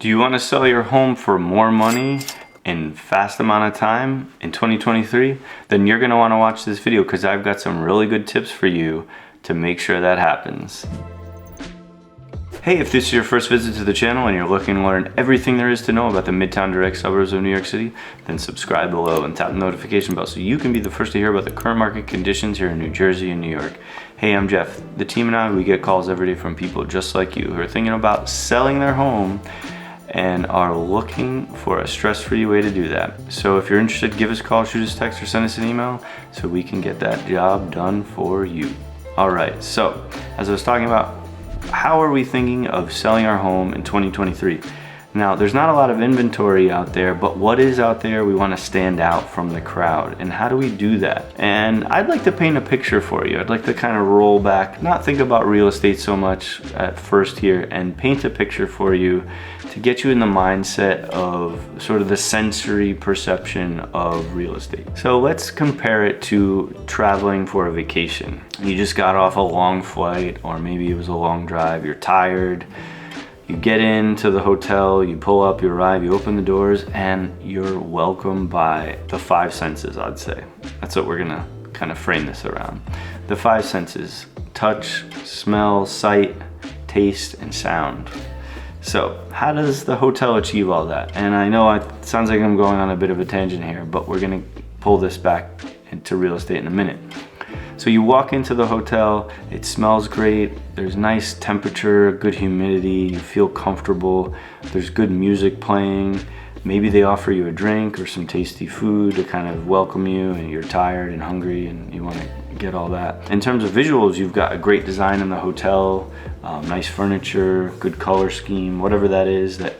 Do you want to sell your home for more money in fast amount of time in 2023? Then you're going to want to watch this video because I've got some really good tips for you to make sure that happens. Hey, if this is your first visit to the channel and you're looking to learn everything there is to know about the Midtown direct suburbs of New York City, then subscribe below and tap the notification bell so you can be the first to hear about the current market conditions here in New Jersey and New York. Hey, I'm Jeff. The team and I, we get calls every day from people just like you who are thinking about selling their home and are looking for a stress-free way to do that. So if you're interested, give us a call, shoot us a text, or send us an email so we can get that job done for you. All right, so as I was talking about, how are we thinking of selling our home in 2023? Now, there's not a lot of inventory out there, but what is out there, we want to stand out from the crowd. And how do we do that? And I'd like to paint a picture for you. I'd like to kind of roll back, not think about real estate so much at first here, and paint a picture for you to get you in the mindset of sort of the sensory perception of real estate. So let's compare it to traveling for a vacation. You just got off a long flight, or maybe it was a long drive, you're tired. You get into the hotel, you pull up, you arrive, you open the doors, and you're welcomed by the five senses, I'd say. That's what we're gonna kind of frame this around. The five senses: touch, smell, sight, taste, and sound. So how does the hotel achieve all that? And I know it sounds like I'm going on a bit of a tangent here, but we're gonna pull this back into real estate in a minute. So you walk into the hotel, it smells great, there's nice temperature, good humidity, you feel comfortable, there's good music playing, maybe they offer you a drink or some tasty food to kind of welcome you, and you're tired and hungry and you want to get all that. In terms of visuals, you've got a great design in the hotel, nice furniture, good color scheme, whatever that is that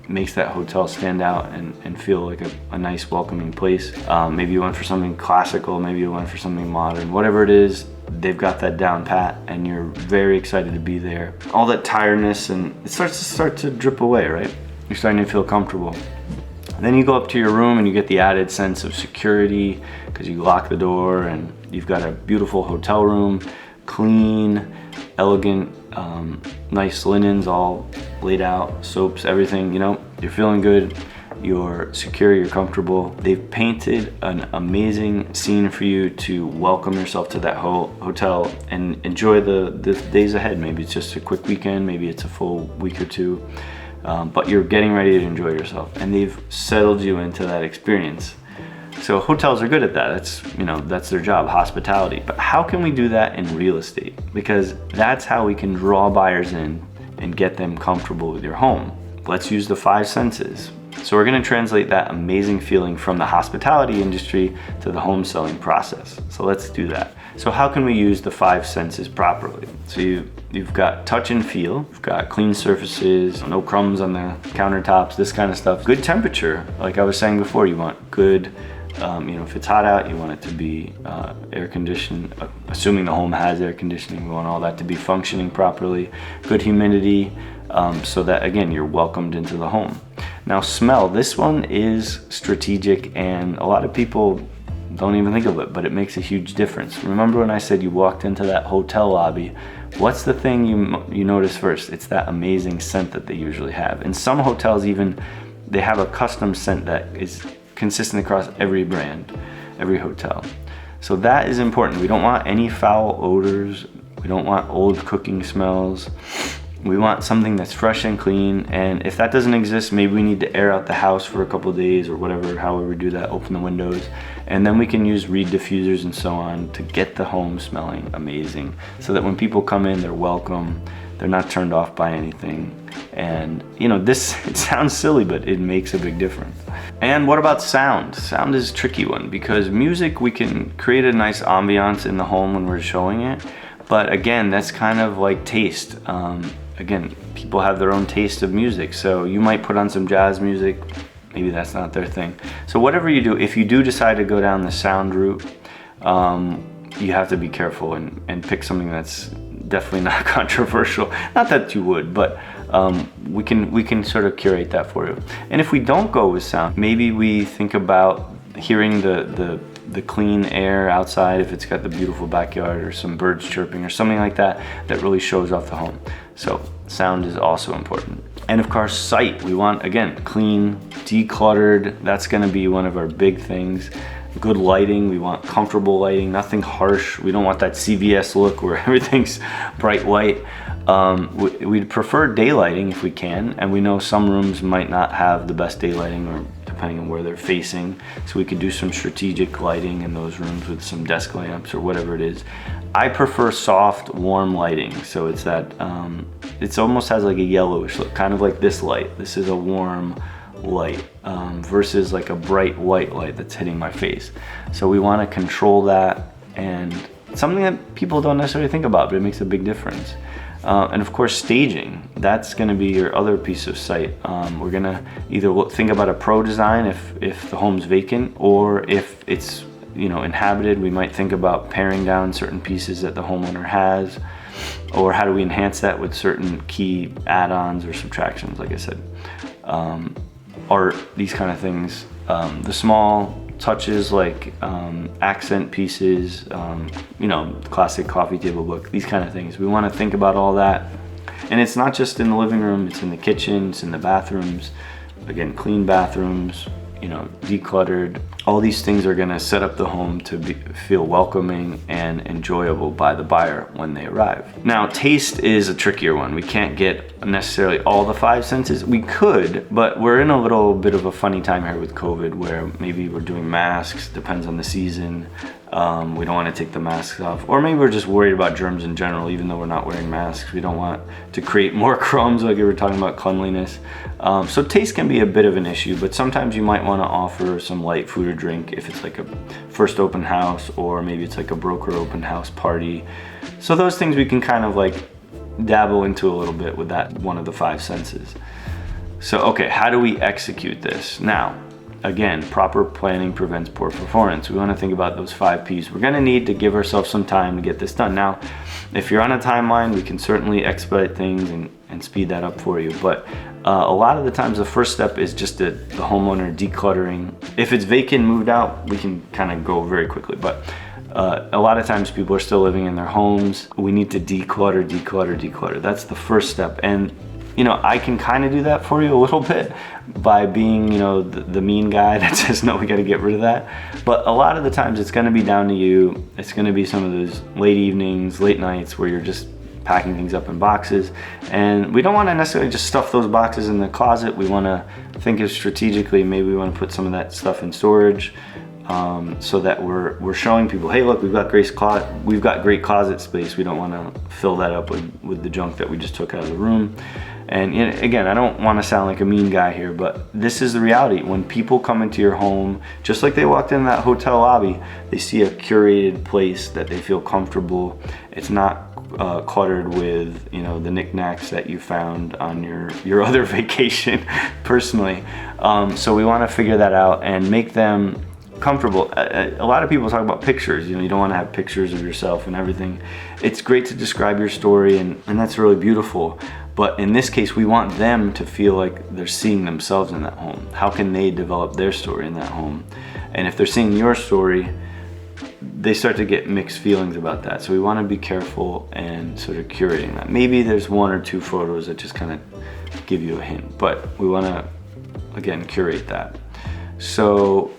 makes that hotel stand out and feel like a nice welcoming place. Maybe you went for something classical, maybe you went for something modern, whatever it is, they've got that down pat and you're very excited to be there. All that tiredness, and it starts to drip away, right? You're starting to feel comfortable. And then you go up to your room and you get the added sense of security because you lock the door and you've got a beautiful hotel room, clean, elegant, nice linens all laid out, soaps, everything, you know, you're feeling good, you're secure, you're comfortable. They've painted an amazing scene for you to welcome yourself to that hotel and enjoy the days ahead. Maybe it's just a quick weekend, maybe it's a full week or two, but you're getting ready to enjoy yourself and they've settled you into that experience. So hotels are good at that. That's their job, hospitality. But how can we do that in real estate? Because that's how we can draw buyers in and get them comfortable with your home. Let's use the five senses. So we're gonna translate that amazing feeling from the hospitality industry to the home selling process. So let's do that. So how can we use the five senses properly? So you've got touch and feel, you've got clean surfaces, no crumbs on the countertops, this kind of stuff. Good temperature, like I was saying before, you want good, if it's hot out, you want it to be air conditioned, assuming the home has air conditioning, we want all that to be functioning properly. Good humidity, so that again, you're welcomed into the home. Now smell, this one is strategic and a lot of people don't even think of it, but it makes a huge difference. Remember when I said you walked into that hotel lobby, what's the thing you notice first? It's that amazing scent that they usually have. And some hotels even, they have a custom scent that is consistent across every brand, every hotel. So that is important. We don't want any foul odors. We don't want old cooking smells. We want something that's fresh and clean. And if that doesn't exist, maybe we need to air out the house for a couple of days or whatever, however we do that, open the windows. And then we can use reed diffusers and so on to get the home smelling amazing so that when people come in, they're welcome. They're not turned off by anything. And it sounds silly, but it makes a big difference. And what about sound? Sound is a tricky one because music, we can create a nice ambiance in the home when we're showing it. But again, that's kind of like taste. Again, people have their own taste of music. So you might put on some jazz music, maybe that's not their thing. So whatever you do, if you do decide to go down the sound route, you have to be careful and pick something that's definitely not controversial. Not that you would, but we can sort of curate that for you. And if we don't go with sound, maybe we think about hearing the clean air outside if it's got the beautiful backyard or some birds chirping or something like that that really shows off the home. So sound is also important. And of course, site. We want, again, clean, decluttered. That's gonna be one of our big things. Good lighting. We want comfortable lighting, nothing harsh. We don't want that CVS look where everything's bright white. We'd prefer daylighting if we can, and we know some rooms might not have the best daylighting, or depending on where they're facing. So we could do some strategic lighting in those rooms with some desk lamps or whatever it is. I prefer soft, warm lighting. So it's that, it almost has like a yellowish look, kind of like this light. This is a warm light versus like a bright white light that's hitting my face. So we want to control that, and something that people don't necessarily think about, but it makes a big difference. And of course, staging. That's going to be your other piece of site. We're going to either think about a pro design if the home's vacant, or if it's, you know, inhabited, we might think about paring down certain pieces that the homeowner has, or how do we enhance that with certain key add-ons or subtractions, like I said. Art, these kind of things. The small touches like accent pieces, you know, classic coffee table book, these kind of things. We want to think about all that. And it's not just in the living room, it's in the kitchen, it's in the bathrooms. Again, clean bathrooms, you know, decluttered. All these things are going to set up the home to feel welcoming and enjoyable by the buyer when they arrive. Now, taste is a trickier one. We can't get necessarily all the 5 senses. We could, but we're in a little bit of a funny time here with COVID, where maybe we're doing masks, depends on the season. We don't want to take the masks off, or maybe we're just worried about germs in general. Even though we're not wearing masks, we don't want to create more crumbs, like we were talking about cleanliness. So taste can be a bit of an issue, but sometimes you might want to offer some light food or drink if it's like a first open house, or maybe it's like a broker open house party. So those things we can kind of like dabble into a little bit with that one of the 5 senses. So okay, how do we execute this? Now, again, proper planning prevents poor performance. We want to think about those 5 P's. We're going to need to give ourselves some time to get this done. Now, if you're on a timeline, we can certainly expedite things and speed that up for you. But a lot of the times, the first step is just the homeowner decluttering. If it's vacant, moved out, we can kind of go very quickly. But a lot of times people are still living in their homes. We need to declutter. That's the first step. And you know, I can kind of do that for you a little bit by being, you know, the mean guy that says, no, we got to get rid of that. But a lot of the times it's going to be down to you. It's going to be some of those late evenings, late nights where you're just packing things up in boxes. And we don't want to necessarily just stuff those boxes in the closet. We want to think of strategically. Maybe we want to put some of that stuff in storage, so that we're showing people, hey, look, we've got great closet space. We don't want to fill that up with the junk that we just took out of the room. And again, I don't want to sound like a mean guy here, but this is the reality. When people come into your home, just like they walked in that hotel lobby, they see a curated place that they feel comfortable. It's not cluttered with, you know, the knickknacks that you found on your other vacation personally. So we want to figure that out and make them comfortable. A lot of people talk about pictures. You know, you don't want to have pictures of yourself and everything. It's great to describe your story, and that's really beautiful. But in this case, we want them to feel like they're seeing themselves in that home. How can they develop their story in that home? And if they're seeing your story, they start to get mixed feelings about that. So we want to be careful and sort of curating that. Maybe there's 1 or 2 photos that just kind of give you a hint, but we want to, again, curate that. So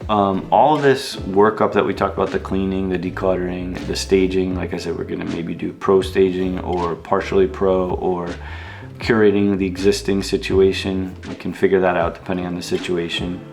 all of this workup that we talked about, the cleaning, the decluttering, the staging, like I said, we're gonna maybe do pro staging or partially pro, or curating the existing situation. We can figure that out depending on the situation.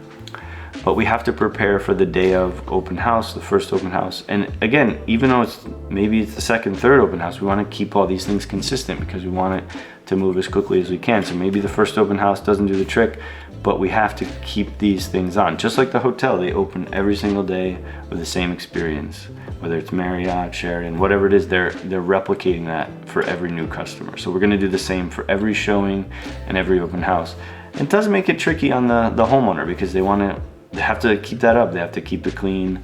But we have to prepare for the day of open house, the first open house. And again, even though maybe it's the second, third open house, we want to keep all these things consistent because we want it to move as quickly as we can. So maybe the first open house doesn't do the trick, but we have to keep these things on. Just like the hotel, they open every single day with the same experience. Whether it's Marriott, Sheraton, whatever it is, they're replicating that for every new customer. So we're going to do the same for every showing and every open house. It does make it tricky on the homeowner because they have to keep that up. They have to keep it clean,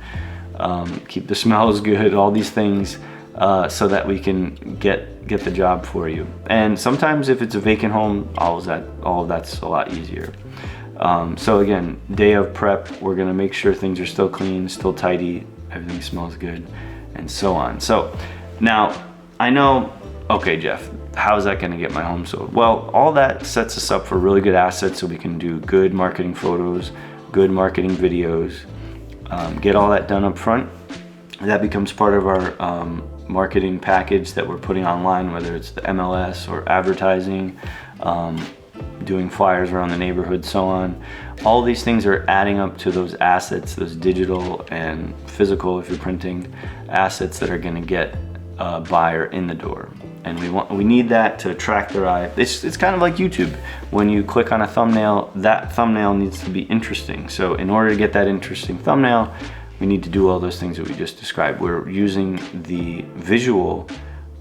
keep the smells good, all these things, so that we can get the job for you. And sometimes if it's a vacant home, all of that's a lot easier. So again, day of prep, we're gonna make sure things are still clean, still tidy, everything smells good, and so on. So now I know, okay, Jeff, how's that gonna get my home sold? Well, all that sets us up for really good assets so we can do good marketing photos, good marketing videos, get all that done up front. That becomes part of our marketing package that we're putting online, whether it's the MLS or advertising, doing flyers around the neighborhood, so on. All these things are adding up to those assets, those digital and physical, if you're printing, assets that are gonna get a buyer in the door. And we need that to attract their eye. It's kind of like YouTube. When you click on a thumbnail, that thumbnail needs to be interesting. So in order to get that interesting thumbnail, we need to do all those things that we just described. We're using the visual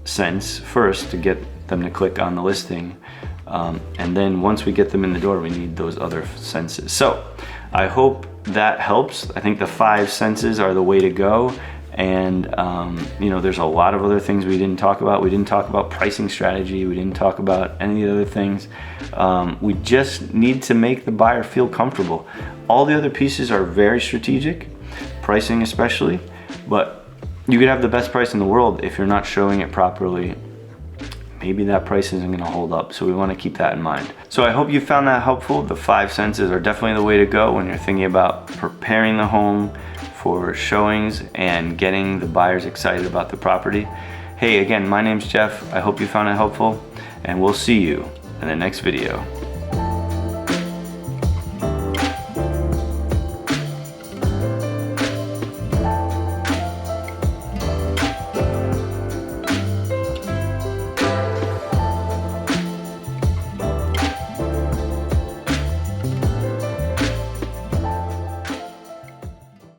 sense first to get them to click on the listing. And then once we get them in the door, we need those other senses. So I hope that helps. I think the 5 senses are the way to go. And you know, there's a lot of other things we didn't talk about. We didn't talk about pricing strategy. We didn't talk about any of the other things. We just need to make the buyer feel comfortable. All the other pieces are very strategic, pricing especially, but you could have the best price in the world if you're not showing it properly. Maybe that price isn't gonna hold up, so we wanna keep that in mind. So I hope you found that helpful. The 5 senses are definitely the way to go when you're thinking about preparing the home for showings and getting the buyers excited about the property. Hey, again, my name's Jeff. I hope you found it helpful, and we'll see you in the next video.